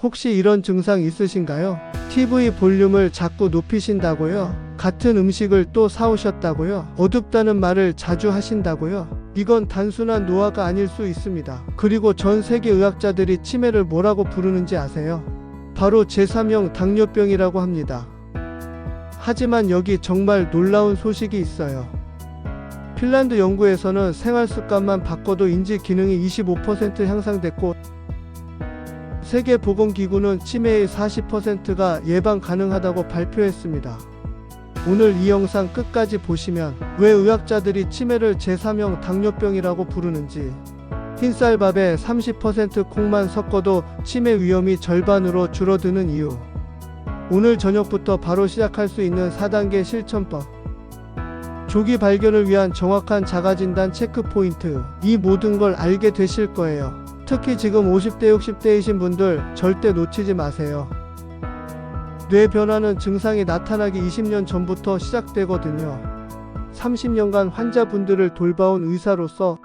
혹시 이런 증상 있으신가요? TV 볼륨을 자꾸 높이신다고요? 같은 음식을 또 사오셨다고요? 어둡다는 말을 자주 하신다고요? 이건 단순한 노화가 아닐 수 있습니다. 그리고 전 세계 의학자들이 치매를 뭐라고 부르는지 아세요? 바로 제3형 당뇨병이라고 합니다. 하지만 여기 정말 놀라운 소식이 있어요. 핀란드 연구에서는 생활 습관만 바꿔도 인지 기능이 25% 향상됐고, 세계보건기구는 치매의 40%가 예방 가능하다고 발표했습니다. 오늘 이 영상 끝까지 보시면 왜 의학자들이 치매를 제3형 당뇨병이라고 부르는지, 흰쌀밥에 30% 콩만 섞어도 치매 위험이 절반으로 줄어드는 이유, 오늘 저녁부터 바로 시작할 수 있는 4단계 실천법, 조기 발견을 위한 정확한 자가진단 체크포인트, 이 모든 걸 알게 되실 거예요. 특히 지금 50대 60대이신 분들 절대 놓치지 마세요. 뇌 변화는 증상이 나타나기 20년 전부터 시작되거든요. 30년간 환자분들을 돌봐온 의사로서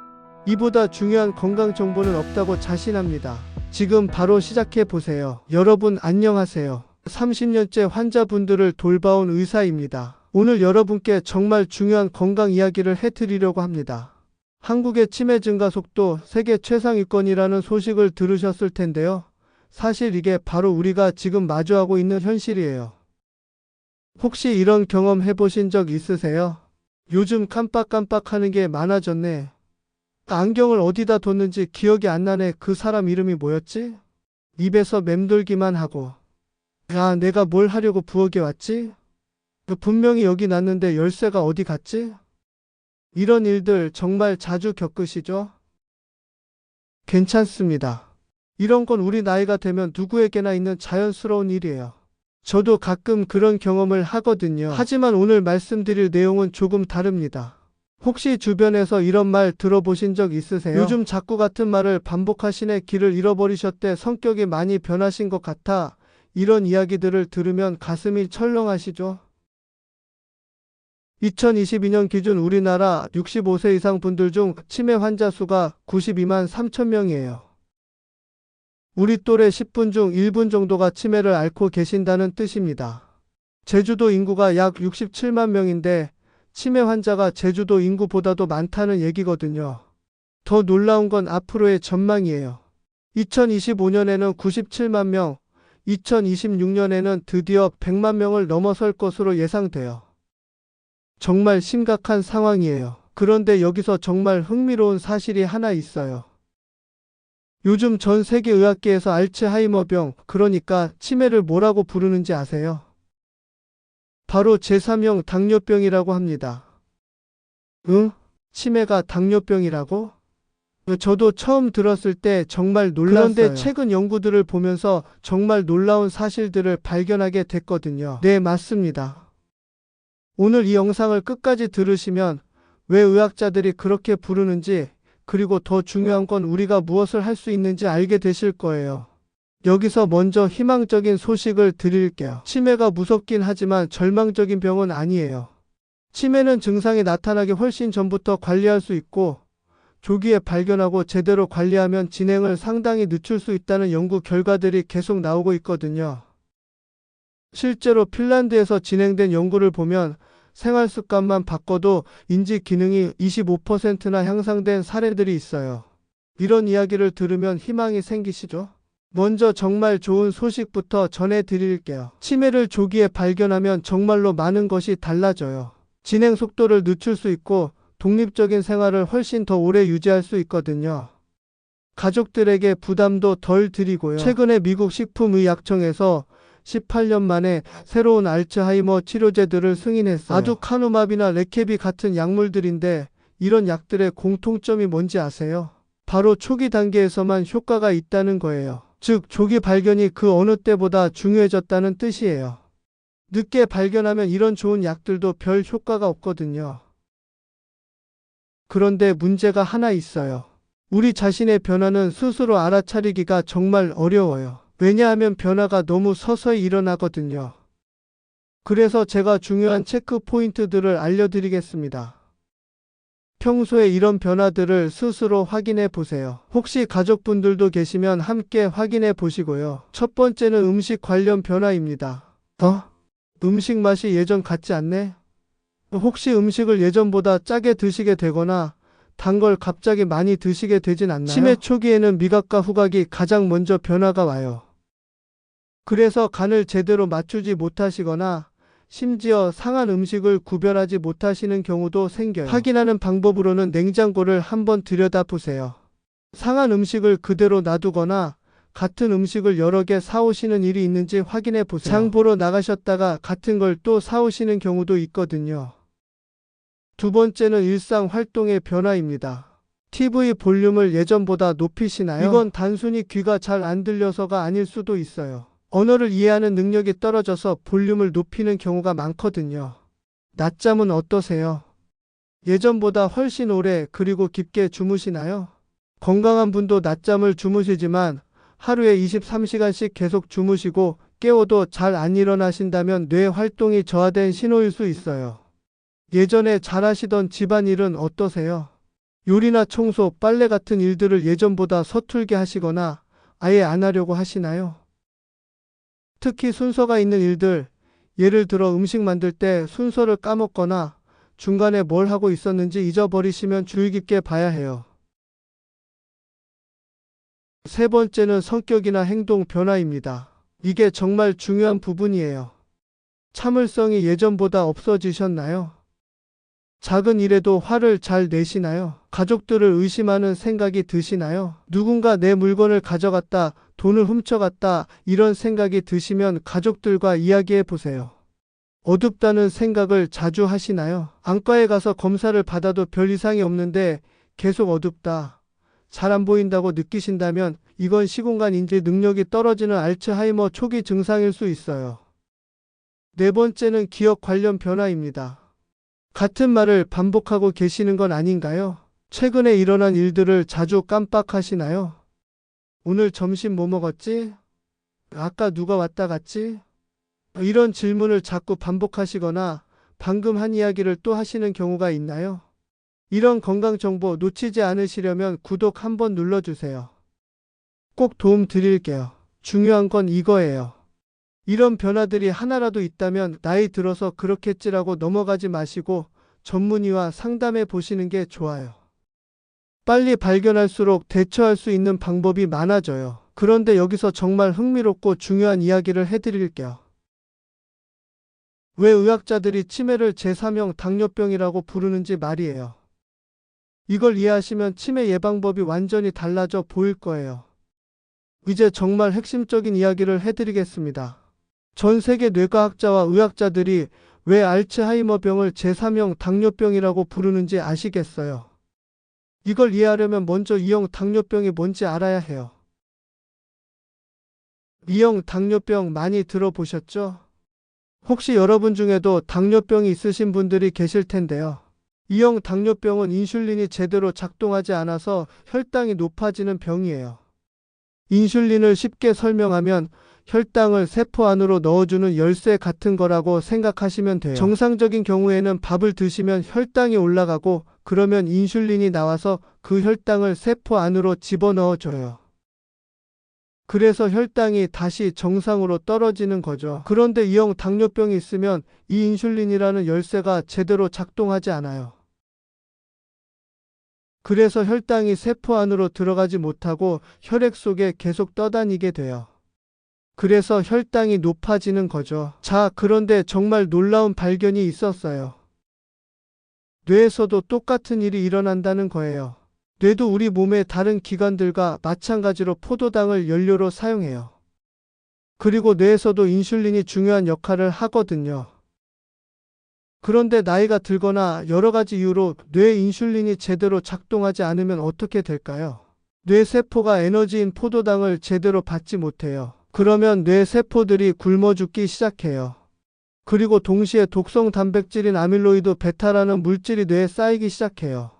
이보다 중요한 건강 정보는 없다고 자신합니다. 지금 바로 시작해 보세요. 여러분 안녕하세요. 30년째 환자분들을 돌봐온 의사입니다. 오늘 여러분께 정말 중요한 건강 이야기를 해드리려고 합니다. 한국의 치매 증가 속도 세계 최상위권이라는 소식을 들으셨을 텐데요. 사실 이게 바로 우리가 지금 마주하고 있는 현실이에요. 혹시 이런 경험 해보신 적 있으세요? 요즘 깜빡깜빡하는 게 많아졌네. 안경을 어디다 뒀는지 기억이 안 나네. 그 사람 이름이 뭐였지? 입에서 맴돌기만 하고. 야, 내가 뭘 하려고 부엌에 왔지? 분명히 여기 놨는데 열쇠가 어디 갔지? 이런 일들 정말 자주 겪으시죠? 괜찮습니다. 이런 건 우리 나이가 되면 누구에게나 있는 자연스러운 일이에요. 저도 가끔 그런 경험을 하거든요. 하지만 오늘 말씀드릴 내용은 조금 다릅니다. 혹시 주변에서 이런 말 들어보신 적 있으세요? 요즘 자꾸 같은 말을 반복하시네. 길을 잃어버리셨대. 성격이 많이 변하신 것 같아. 이런 이야기들을 들으면 가슴이 철렁하시죠? 2022년 기준 우리나라 65세 이상 분들 중 치매 환자 수가 92만 3천 명이에요. 우리 또래 10분 중 1분 정도가 치매를 앓고 계신다는 뜻입니다. 제주도 인구가 약 67만 명인데 치매 환자가 제주도 인구보다도 많다는 얘기거든요. 더 놀라운 건 앞으로의 전망이에요. 2025년에는 97만 명, 2026년에는 드디어 100만 명을 넘어설 것으로 예상돼요. 정말 심각한 상황이에요. 그런데 여기서 정말 흥미로운 사실이 하나 있어요. 요즘 전 세계 의학계에서 알츠하이머병, 그러니까 치매를 뭐라고 부르는지 아세요? 바로 제3형 당뇨병이라고 합니다. 응? 치매가 당뇨병이라고? 저도 처음 들었을 때 정말 놀랐어요. 그런데 최근 연구들을 보면서 정말 놀라운 사실들을 발견하게 됐거든요. 네, 맞습니다. 오늘 이 영상을 끝까지 들으시면 왜 의학자들이 그렇게 부르는지, 그리고 더 중요한 건 우리가 무엇을 할 수 있는지 알게 되실 거예요. 여기서 먼저 희망적인 소식을 드릴게요. 치매가 무섭긴 하지만 절망적인 병은 아니에요. 치매는 증상이 나타나기 훨씬 전부터 관리할 수 있고, 조기에 발견하고 제대로 관리하면 진행을 상당히 늦출 수 있다는 연구 결과들이 계속 나오고 있거든요. 실제로 핀란드에서 진행된 연구를 보면 생활 습관만 바꿔도 인지 기능이 25%나 향상된 사례들이 있어요. 이런 이야기를 들으면 희망이 생기시죠? 먼저 정말 좋은 소식부터 전해드릴게요. 치매를 조기에 발견하면 정말로 많은 것이 달라져요. 진행 속도를 늦출 수 있고 독립적인 생활을 훨씬 더 오래 유지할 수 있거든요. 가족들에게 부담도 덜 드리고요. 최근에 미국 식품의약청에서 18년 만에 새로운 알츠하이머 치료제들을 승인했어요. 아두카누맙이나 레케비 같은 약물들인데 이런 약들의 공통점이 뭔지 아세요? 바로 초기 단계에서만 효과가 있다는 거예요. 즉 조기 발견이 그 어느 때보다 중요해졌다는 뜻이에요. 늦게 발견하면 이런 좋은 약들도 별 효과가 없거든요. 그런데 문제가 하나 있어요. 우리 자신의 변화는 스스로 알아차리기가 정말 어려워요. 왜냐하면 변화가 너무 서서히 일어나거든요. 그래서 제가 중요한 체크 포인트들을 알려드리겠습니다. 평소에 이런 변화들을 스스로 확인해 보세요. 혹시 가족분들도 계시면 함께 확인해 보시고요. 첫 번째는 음식 관련 변화입니다. 음식 맛이 예전 같지 않네? 혹시 음식을 예전보다 짜게 드시게 되거나 단 걸 갑자기 많이 드시게 되진 않나요? 치매 초기에는 미각과 후각이 가장 먼저 변화가 와요. 그래서 간을 제대로 맞추지 못하시거나 심지어 상한 음식을 구별하지 못하시는 경우도 생겨요. 확인하는 방법으로는 냉장고를 한번 들여다보세요. 상한 음식을 그대로 놔두거나 같은 음식을 여러 개 사오시는 일이 있는지 확인해 보세요. 장 보러 나가셨다가 같은 걸 또 사오시는 경우도 있거든요. 두 번째는 일상 활동의 변화입니다. TV 볼륨을 예전보다 높이시나요? 이건 단순히 귀가 잘 안 들려서가 아닐 수도 있어요. 언어를 이해하는 능력이 떨어져서 볼륨을 높이는 경우가 많거든요. 낮잠은 어떠세요? 예전보다 훨씬 오래 그리고 깊게 주무시나요? 건강한 분도 낮잠을 주무시지만 하루에 23시간씩 계속 주무시고 깨워도 잘 안 일어나신다면 뇌 활동이 저하된 신호일 수 있어요. 예전에 잘하시던 집안일은 어떠세요? 요리나 청소, 빨래 같은 일들을 예전보다 서툴게 하시거나 아예 안 하려고 하시나요? 특히 순서가 있는 일들, 예를 들어 음식 만들 때 순서를 까먹거나 중간에 뭘 하고 있었는지 잊어버리시면 주의 깊게 봐야 해요. 세 번째는 성격이나 행동 변화입니다. 이게 정말 중요한 부분이에요. 참을성이 예전보다 없어지셨나요? 작은 일에도 화를 잘 내시나요? 가족들을 의심하는 생각이 드시나요? 누군가 내 물건을 가져갔다, 돈을 훔쳐갔다, 이런 생각이 드시면 가족들과 이야기해 보세요. 어둡다는 생각을 자주 하시나요? 안과에 가서 검사를 받아도 별 이상이 없는데 계속 어둡다, 잘 안 보인다고 느끼신다면 이건 시공간 인지 능력이 떨어지는 알츠하이머 초기 증상일 수 있어요. 네 번째는 기억 관련 변화입니다. 같은 말을 반복하고 계시는 건 아닌가요? 최근에 일어난 일들을 자주 깜빡하시나요? 오늘 점심 뭐 먹었지? 아까 누가 왔다 갔지? 이런 질문을 자꾸 반복하시거나 방금 한 이야기를 또 하시는 경우가 있나요? 이런 건강 정보 놓치지 않으시려면 구독 한번 눌러주세요. 꼭 도움 드릴게요. 중요한 건 이거예요. 이런 변화들이 하나라도 있다면 나이 들어서 그렇겠지라고 넘어가지 마시고 전문의와 상담해 보시는 게 좋아요. 빨리 발견할수록 대처할 수 있는 방법이 많아져요. 그런데 여기서 정말 흥미롭고 중요한 이야기를 해드릴게요. 왜 의학자들이 치매를 제3형 당뇨병이라고 부르는지 말이에요. 이걸 이해하시면 치매 예방법이 완전히 달라져 보일 거예요. 이제 정말 핵심적인 이야기를 해드리겠습니다. 전 세계 뇌과학자와 의학자들이 왜 알츠하이머병을 제3형 당뇨병이라고 부르는지 아시겠어요? 이걸 이해하려면 먼저 2형 당뇨병이 뭔지 알아야 해요. 2형 당뇨병 많이 들어보셨죠? 혹시 여러분 중에도 당뇨병이 있으신 분들이 계실 텐데요. 2형 당뇨병은 인슐린이 제대로 작동하지 않아서 혈당이 높아지는 병이에요. 인슐린을 쉽게 설명하면 혈당을 세포 안으로 넣어주는 열쇠 같은 거라고 생각하시면 돼요. 정상적인 경우에는 밥을 드시면 혈당이 올라가고 그러면 인슐린이 나와서 그 혈당을 세포 안으로 집어넣어줘요. 그래서 혈당이 다시 정상으로 떨어지는 거죠. 그런데 2형 당뇨병이 있으면 이 인슐린이라는 열쇠가 제대로 작동하지 않아요. 그래서 혈당이 세포 안으로 들어가지 못하고 혈액 속에 계속 떠다니게 돼요. 그래서 혈당이 높아지는 거죠. 자, 그런데 정말 놀라운 발견이 있었어요. 뇌에서도 똑같은 일이 일어난다는 거예요. 뇌도 우리 몸의 다른 기관들과 마찬가지로 포도당을 연료로 사용해요. 그리고 뇌에서도 인슐린이 중요한 역할을 하거든요. 그런데 나이가 들거나 여러 가지 이유로 뇌 인슐린이 제대로 작동하지 않으면 어떻게 될까요? 뇌세포가 에너지인 포도당을 제대로 받지 못해요. 그러면 뇌세포들이 굶어 죽기 시작해요. 그리고 동시에 독성 단백질인 아밀로이드 베타라는 물질이 뇌에 쌓이기 시작해요.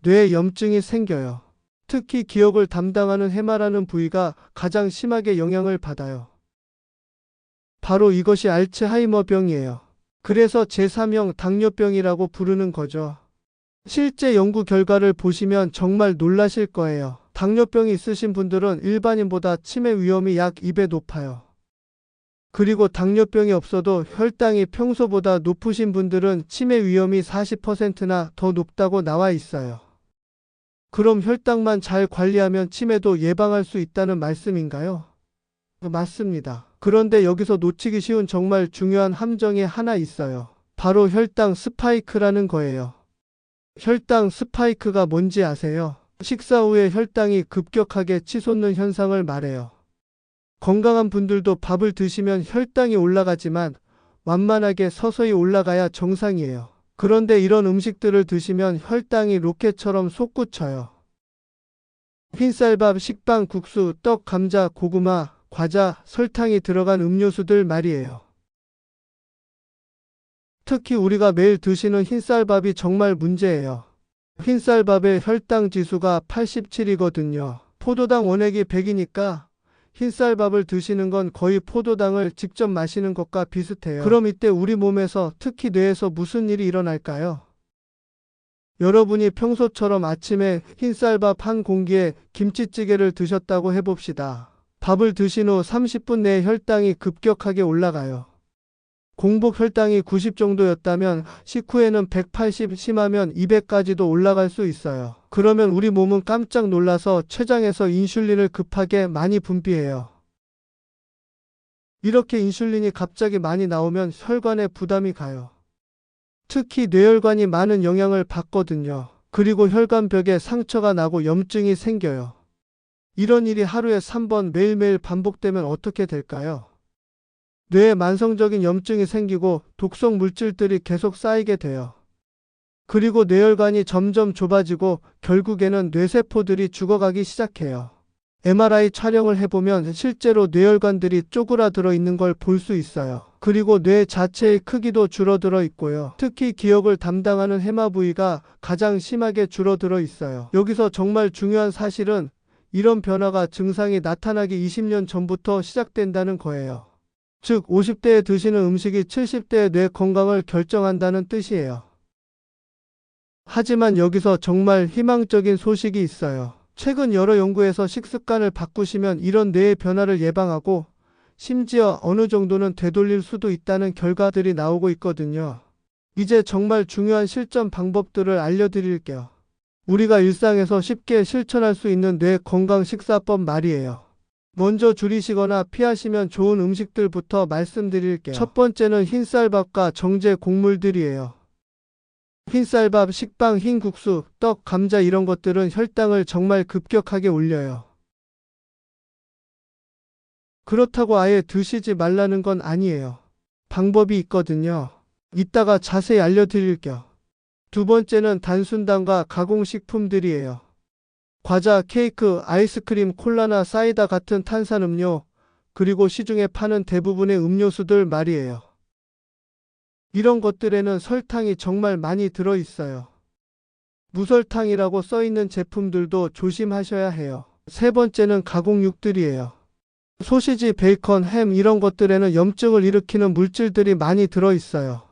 뇌에 염증이 생겨요. 특히 기억을 담당하는 해마라는 부위가 가장 심하게 영향을 받아요. 바로 이것이 알츠하이머병이에요. 그래서 제3형 당뇨병이라고 부르는 거죠. 실제 연구 결과를 보시면 정말 놀라실 거예요. 당뇨병이 있으신 분들은 일반인보다 치매 위험이 약 2배 높아요. 그리고 당뇨병이 없어도 혈당이 평소보다 높으신 분들은 치매 위험이 40%나 더 높다고 나와 있어요. 그럼 혈당만 잘 관리하면 치매도 예방할 수 있다는 말씀인가요? 맞습니다. 그런데 여기서 놓치기 쉬운 정말 중요한 함정이 하나 있어요. 바로 혈당 스파이크라는 거예요. 혈당 스파이크가 뭔지 아세요? 식사 후에 혈당이 급격하게 치솟는 현상을 말해요. 건강한 분들도 밥을 드시면 혈당이 올라가지만 완만하게 서서히 올라가야 정상이에요. 그런데 이런 음식들을 드시면 혈당이 로켓처럼 솟구쳐요. 흰쌀밥, 식빵, 국수, 떡, 감자, 고구마, 과자, 설탕이 들어간 음료수들 말이에요. 특히 우리가 매일 드시는 흰쌀밥이 정말 문제예요. 흰쌀밥의 혈당 지수가 87이거든요. 포도당 원액이 100이니까 흰쌀밥을 드시는 건 거의 포도당을 직접 마시는 것과 비슷해요. 그럼 이때 우리 몸에서, 특히 뇌에서 무슨 일이 일어날까요? 여러분이 평소처럼 아침에 흰쌀밥 한 공기에 김치찌개를 드셨다고 해봅시다. 밥을 드신 후 30분 내에 혈당이 급격하게 올라가요. 공복 혈당이 90 정도였다면 식후에는 180, 심하면 200까지도 올라갈 수 있어요. 그러면 우리 몸은 깜짝 놀라서 췌장에서 인슐린을 급하게 많이 분비해요. 이렇게 인슐린이 갑자기 많이 나오면 혈관에 부담이 가요. 특히 뇌혈관이 많은 영향을 받거든요. 그리고 혈관벽에 상처가 나고 염증이 생겨요. 이런 일이 하루에 3번 매일매일 반복되면 어떻게 될까요? 뇌에 만성적인 염증이 생기고 독성 물질들이 계속 쌓이게 돼요. 그리고 뇌혈관이 점점 좁아지고 결국에는 뇌세포들이 죽어가기 시작해요. MRI 촬영을 해보면 실제로 뇌혈관들이 쪼그라들어 있는 걸 볼 수 있어요. 그리고 뇌 자체의 크기도 줄어들어 있고요. 특히 기억을 담당하는 해마 부위가 가장 심하게 줄어들어 있어요. 여기서 정말 중요한 사실은 이런 변화가 증상이 나타나기 20년 전부터 시작된다는 거예요. 즉 50대에 드시는 음식이 70대의 뇌 건강을 결정한다는 뜻이에요. 하지만 여기서 정말 희망적인 소식이 있어요. 최근 여러 연구에서 식습관을 바꾸시면 이런 뇌의 변화를 예방하고 심지어 어느 정도는 되돌릴 수도 있다는 결과들이 나오고 있거든요. 이제 정말 중요한 실전 방법들을 알려드릴게요. 우리가 일상에서 쉽게 실천할 수 있는 뇌 건강 식사법 말이에요. 먼저 줄이시거나 피하시면 좋은 음식들부터 말씀드릴게요. 첫 번째는 흰쌀밥과 정제 곡물들이에요. 흰쌀밥, 식빵, 흰국수, 떡, 감자 이런 것들은 혈당을 정말 급격하게 올려요. 그렇다고 아예 드시지 말라는 건 아니에요. 방법이 있거든요. 이따가 자세히 알려드릴게요. 두 번째는 단순당과 가공식품들이에요. 과자, 케이크, 아이스크림, 콜라나 사이다 같은 탄산음료, 그리고 시중에 파는 대부분의 음료수들 말이에요. 이런 것들에는 설탕이 정말 많이 들어있어요. 무설탕이라고 써있는 제품들도 조심하셔야 해요. 세 번째는 가공육들이에요. 소시지, 베이컨, 햄 이런 것들에는 염증을 일으키는 물질들이 많이 들어있어요.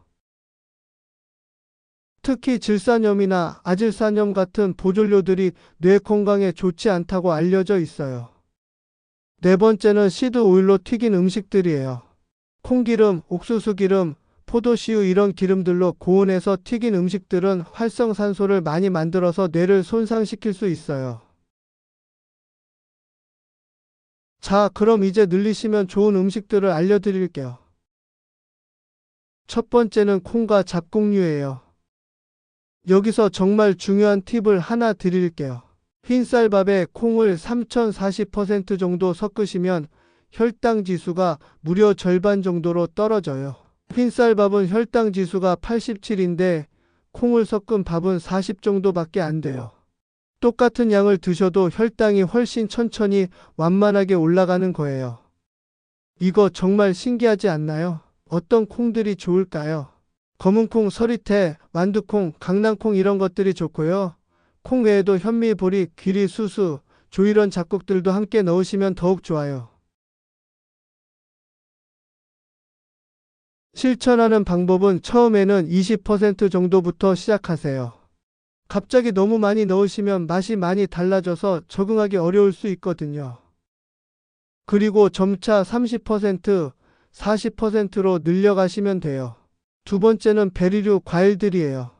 특히 질산염이나 아질산염 같은 보존료들이 뇌 건강에 좋지 않다고 알려져 있어요. 네 번째는 시드 오일로 튀긴 음식들이에요. 콩기름, 옥수수기름, 포도씨유 이런 기름들로 고온에서 튀긴 음식들은 활성산소를 많이 만들어서 뇌를 손상시킬 수 있어요. 자, 그럼 이제 늘리시면 좋은 음식들을 알려드릴게요. 첫 번째는 콩과 잡곡류예요. 여기서 정말 중요한 팁을 하나 드릴게요. 흰쌀밥에 콩을 3040% 정도 섞으시면 혈당 지수가 무려 절반 정도로 떨어져요. 흰쌀밥은 혈당 지수가 87인데 콩을 섞은 밥은 40 정도밖에 안 돼요. 똑같은 양을 드셔도 혈당이 훨씬 천천히 완만하게 올라가는 거예요. 이거 정말 신기하지 않나요? 어떤 콩들이 좋을까요? 검은콩, 서리태, 완두콩, 강낭콩 이런 것들이 좋고요. 콩 외에도 현미, 보리, 귀리, 수수, 조 이런 잡곡들도 함께 넣으시면 더욱 좋아요. 실천하는 방법은 처음에는 20% 정도부터 시작하세요. 갑자기 너무 많이 넣으시면 맛이 많이 달라져서 적응하기 어려울 수 있거든요. 그리고 점차 30%, 40%로 늘려가시면 돼요. 두 번째는 베리류 과일들이에요.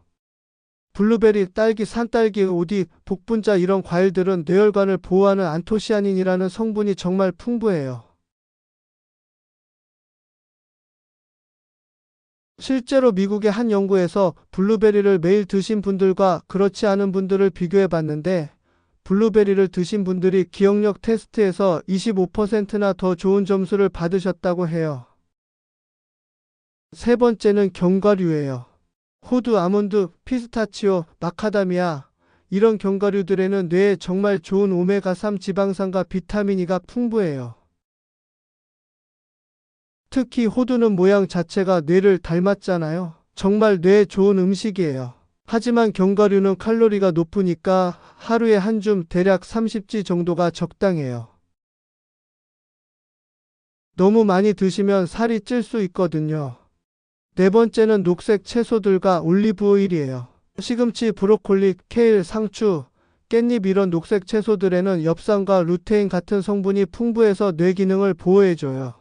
블루베리, 딸기, 산딸기, 오디, 복분자 이런 과일들은 뇌혈관을 보호하는 안토시아닌이라는 성분이 정말 풍부해요. 실제로 미국의 한 연구에서 블루베리를 매일 드신 분들과 그렇지 않은 분들을 비교해 봤는데 블루베리를 드신 분들이 기억력 테스트에서 25%나 더 좋은 점수를 받으셨다고 해요. 세 번째는 견과류예요. 호두, 아몬드, 피스타치오, 마카다미아 이런 견과류들에는 뇌에 정말 좋은 오메가3 지방산과 비타민 E가 풍부해요. 특히 호두는 모양 자체가 뇌를 닮았잖아요. 정말 뇌에 좋은 음식이에요. 하지만 견과류는 칼로리가 높으니까 하루에 한 줌 대략 30지 정도가 적당해요. 너무 많이 드시면 살이 찔 수 있거든요. 네 번째는 녹색 채소들과 올리브 오일이에요. 시금치, 브로콜리, 케일, 상추, 깻잎 이런 녹색 채소들에는 엽산과 루테인 같은 성분이 풍부해서 뇌 기능을 보호해줘요.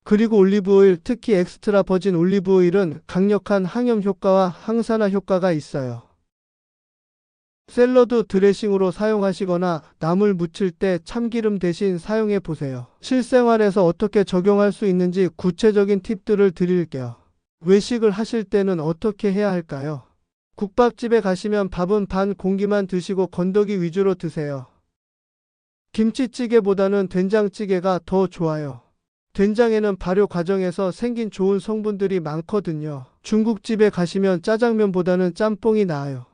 그리고 올리브 오일, 특히 엑스트라 버진 올리브 오일은 강력한 항염 효과와 항산화 효과가 있어요. 샐러드 드레싱으로 사용하시거나 나물 무칠 때 참기름 대신 사용해 보세요. 실생활에서 어떻게 적용할 수 있는지 구체적인 팁들을 드릴게요. 외식을 하실 때는 어떻게 해야 할까요? 국밥집에 가시면 밥은 반 공기만 드시고 건더기 위주로 드세요. 김치찌개보다는 된장찌개가 더 좋아요. 된장에는 발효 과정에서 생긴 좋은 성분들이 많거든요. 중국집에 가시면 짜장면보다는 짬뽕이 나아요.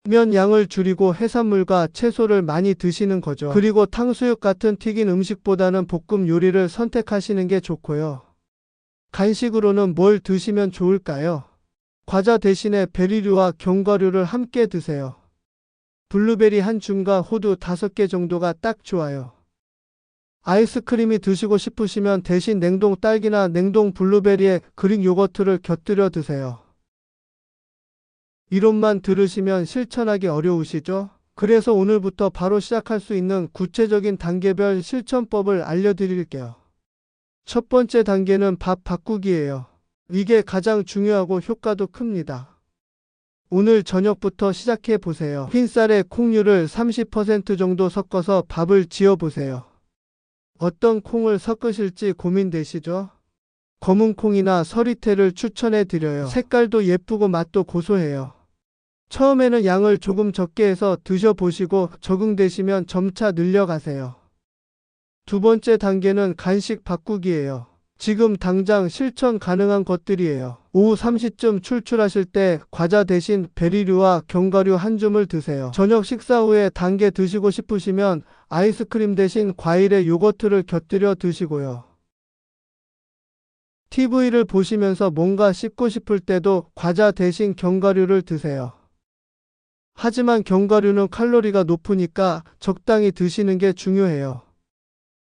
면 양을 줄이고 해산물과 채소를 많이 드시는 거죠. 그리고 탕수육 같은 튀긴 음식보다는 볶음 요리를 선택하시는 게 좋고요. 간식으로는 뭘 드시면 좋을까요? 과자 대신에 베리류와 견과류를 함께 드세요. 블루베리 한 줌과 호두 5개 정도가 딱 좋아요. 아이스크림이 드시고 싶으시면 대신 냉동 딸기나 냉동 블루베리에 그릭 요거트를 곁들여 드세요. 이론만 들으시면 실천하기 어려우시죠? 그래서 오늘부터 바로 시작할 수 있는 구체적인 단계별 실천법을 알려드릴게요. 첫 번째 단계는 밥 바꾸기예요. 이게 가장 중요하고 효과도 큽니다. 오늘 저녁부터 시작해 보세요. 흰쌀에 콩류를 30% 정도 섞어서 밥을 지어 보세요. 어떤 콩을 섞으실지 고민되시죠? 검은 콩이나 서리태를 추천해 드려요. 색깔도 예쁘고 맛도 고소해요. 처음에는 양을 조금 적게 해서 드셔보시고 적응되시면 점차 늘려가세요. 두 번째 단계는 간식 바꾸기예요. 지금 당장 실천 가능한 것들이에요. 오후 3시쯤 출출하실 때 과자 대신 베리류와 견과류 한 줌을 드세요. 저녁 식사 후에 단 게 드시고 싶으시면 아이스크림 대신 과일에 요거트를 곁들여 드시고요. TV를 보시면서 뭔가 씹고 싶을 때도 과자 대신 견과류를 드세요. 하지만 견과류는 칼로리가 높으니까 적당히 드시는 게 중요해요.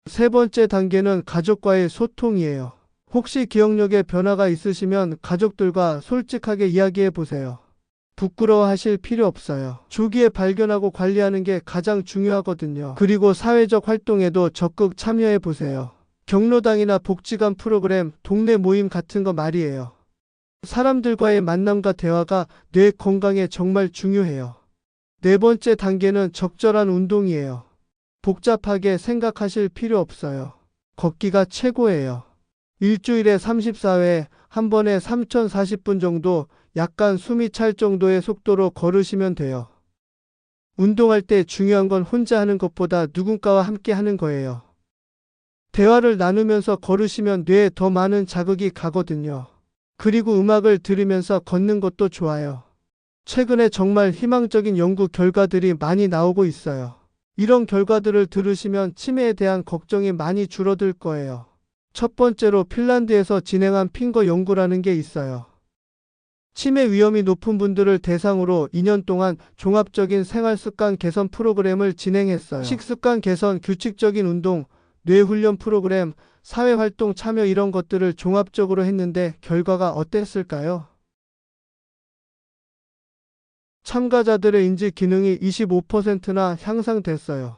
세 번째 단계는 가족과의 소통이에요. 혹시 기억력에 변화가 있으시면 가족들과 솔직하게 이야기해 보세요. 부끄러워하실 필요 없어요. 조기에 발견하고 관리하는 게 가장 중요하거든요. 그리고 사회적 활동에도 적극 참여해 보세요. 경로당이나 복지관 프로그램, 동네 모임 같은 거 말이에요. 사람들과의 만남과 대화가 뇌 건강에 정말 중요해요. 네 번째 단계는 적절한 운동이에요. 복잡하게 생각하실 필요 없어요. 걷기가 최고예요. 일주일에 34회, 한 번에 3040분 정도, 약간 숨이 찰 정도의 속도로 걸으시면 돼요. 운동할 때 중요한 건 혼자 하는 것보다 누군가와 함께 하는 거예요. 대화를 나누면서 걸으시면 뇌에 더 많은 자극이 가거든요. 그리고 음악을 들으면서 걷는 것도 좋아요. 최근에 정말 희망적인 연구 결과들이 많이 나오고 있어요. 이런 결과들을 들으시면 치매에 대한 걱정이 많이 줄어들 거예요. 첫 번째로 핀란드에서 진행한 핑거 연구라는 게 있어요. 치매 위험이 높은 분들을 대상으로 2년 동안 종합적인 생활습관 개선 프로그램을 진행했어요. 식습관 개선, 규칙적인 운동, 뇌훈련 프로그램, 사회활동 참여 이런 것들을 종합적으로 했는데 결과가 어땠을까요? 참가자들의 인지 기능이 25%나 향상됐어요.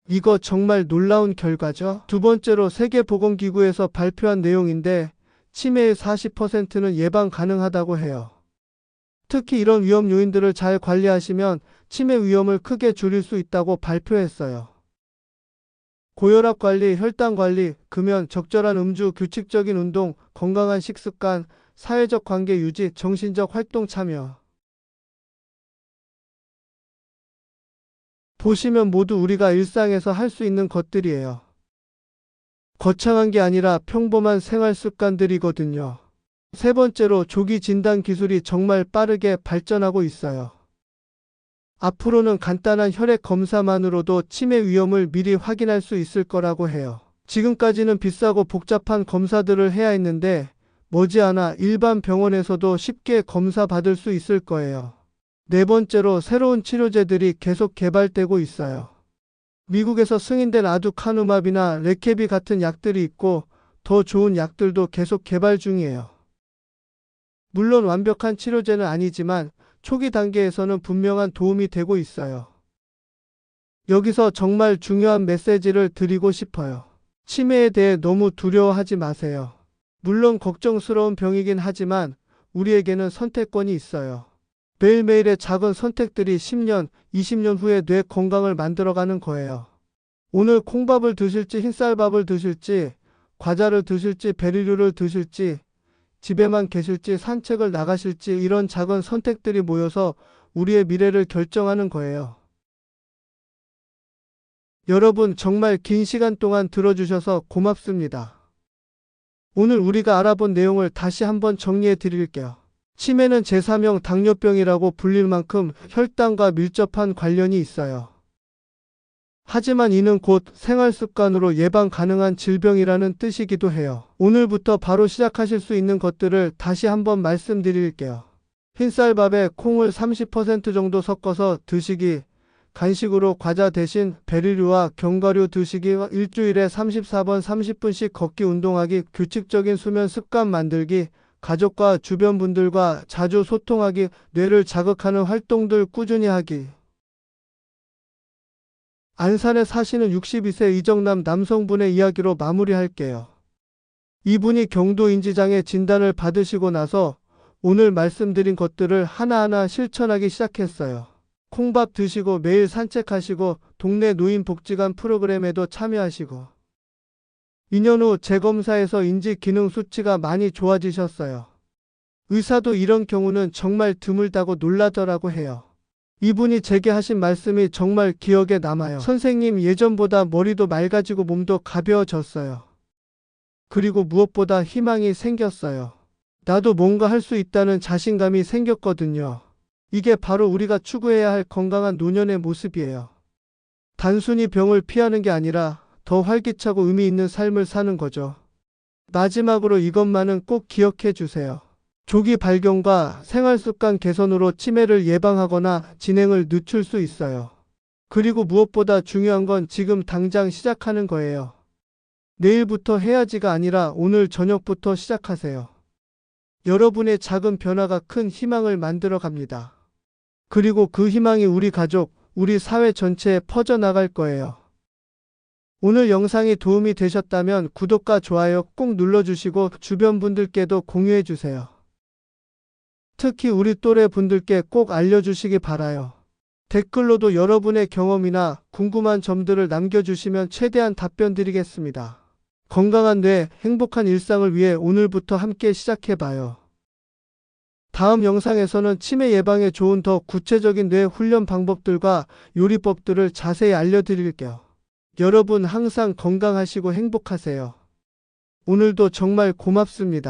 이거 정말 놀라운 결과죠. 두 번째로 세계보건기구에서 발표한 내용인데 치매의 40%는 예방 가능하다고 해요. 특히 이런 위험 요인들을 잘 관리하시면 치매 위험을 크게 줄일 수 있다고 발표했어요. 고혈압 관리, 혈당 관리, 금연, 적절한 음주, 규칙적인 운동, 건강한 식습관, 사회적 관계 유지, 정신적 활동 참여. 보시면 모두 우리가 일상에서 할 수 있는 것들이에요. 거창한 게 아니라 평범한 생활 습관들이거든요. 세 번째로 조기 진단 기술이 정말 빠르게 발전하고 있어요. 앞으로는 간단한 혈액 검사만으로도 치매 위험을 미리 확인할 수 있을 거라고 해요. 지금까지는 비싸고 복잡한 검사들을 해야 했는데 머지않아 일반 병원에서도 쉽게 검사 받을 수 있을 거예요. 네 번째로 새로운 치료제들이 계속 개발되고 있어요. 미국에서 승인된 아두카누맙이나 레케비 같은 약들이 있고 더 좋은 약들도 계속 개발 중이에요. 물론 완벽한 치료제는 아니지만 초기 단계에서는 분명한 도움이 되고 있어요. 여기서 정말 중요한 메시지를 드리고 싶어요. 치매에 대해 너무 두려워하지 마세요. 물론 걱정스러운 병이긴 하지만 우리에게는 선택권이 있어요. 매일매일의 작은 선택들이 10년, 20년 후에 뇌 건강을 만들어가는 거예요. 오늘 콩밥을 드실지 흰쌀밥을 드실지 과자를 드실지 베리류를 드실지 집에만 계실지 산책을 나가실지 이런 작은 선택들이 모여서 우리의 미래를 결정하는 거예요. 여러분 정말 긴 시간 동안 들어주셔서 고맙습니다. 오늘 우리가 알아본 내용을 다시 한번 정리해 드릴게요. 치매는 제3형 당뇨병이라고 불릴 만큼 혈당과 밀접한 관련이 있어요. 하지만 이는 곧 생활습관으로 예방 가능한 질병이라는 뜻이기도 해요. 오늘부터 바로 시작하실 수 있는 것들을 다시 한번 말씀드릴게요. 흰쌀밥에 콩을 30% 정도 섞어서 드시기, 간식으로 과자 대신 베리류와 견과류 드시기, 일주일에 34번 30분씩 걷기 운동하기, 규칙적인 수면 습관 만들기, 가족과 주변 분들과 자주 소통하기, 뇌를 자극하는 활동들 꾸준히 하기. 안산에 사시는 62세 이정남 남성분의 이야기로 마무리할게요. 이분이 경도인지장애 진단을 받으시고 나서 오늘 말씀드린 것들을 하나하나 실천하기 시작했어요. 콩밥 드시고 매일 산책하시고 동네 노인복지관 프로그램에도 참여하시고 2년 후 재검사에서 인지 기능 수치가 많이 좋아지셨어요. 의사도 이런 경우는 정말 드물다고 놀라더라고 해요. 이분이 제게 하신 말씀이 정말 기억에 남아요. 선생님, 예전보다 머리도 맑아지고 몸도 가벼워졌어요. 그리고 무엇보다 희망이 생겼어요. 나도 뭔가 할 수 있다는 자신감이 생겼거든요. 이게 바로 우리가 추구해야 할 건강한 노년의 모습이에요. 단순히 병을 피하는 게 아니라 더 활기차고 의미 있는 삶을 사는 거죠. 마지막으로 이것만은 꼭 기억해 주세요. 조기 발견과 생활습관 개선으로 치매를 예방하거나 진행을 늦출 수 있어요. 그리고 무엇보다 중요한 건 지금 당장 시작하는 거예요. 내일부터 해야지가 아니라 오늘 저녁부터 시작하세요. 여러분의 작은 변화가 큰 희망을 만들어 갑니다. 그리고 그 희망이 우리 가족, 우리 사회 전체에 퍼져나갈 거예요. 오늘 영상이 도움이 되셨다면 구독과 좋아요 꼭 눌러주시고 주변 분들께도 공유해 주세요. 특히 우리 또래 분들께 꼭 알려주시기 바라요. 댓글로도 여러분의 경험이나 궁금한 점들을 남겨주시면 최대한 답변 드리겠습니다. 건강한 뇌, 행복한 일상을 위해 오늘부터 함께 시작해봐요. 다음 영상에서는 치매 예방에 좋은 더 구체적인 뇌 훈련 방법들과 요리법들을 자세히 알려드릴게요. 여러분 항상 건강하시고 행복하세요. 오늘도 정말 고맙습니다.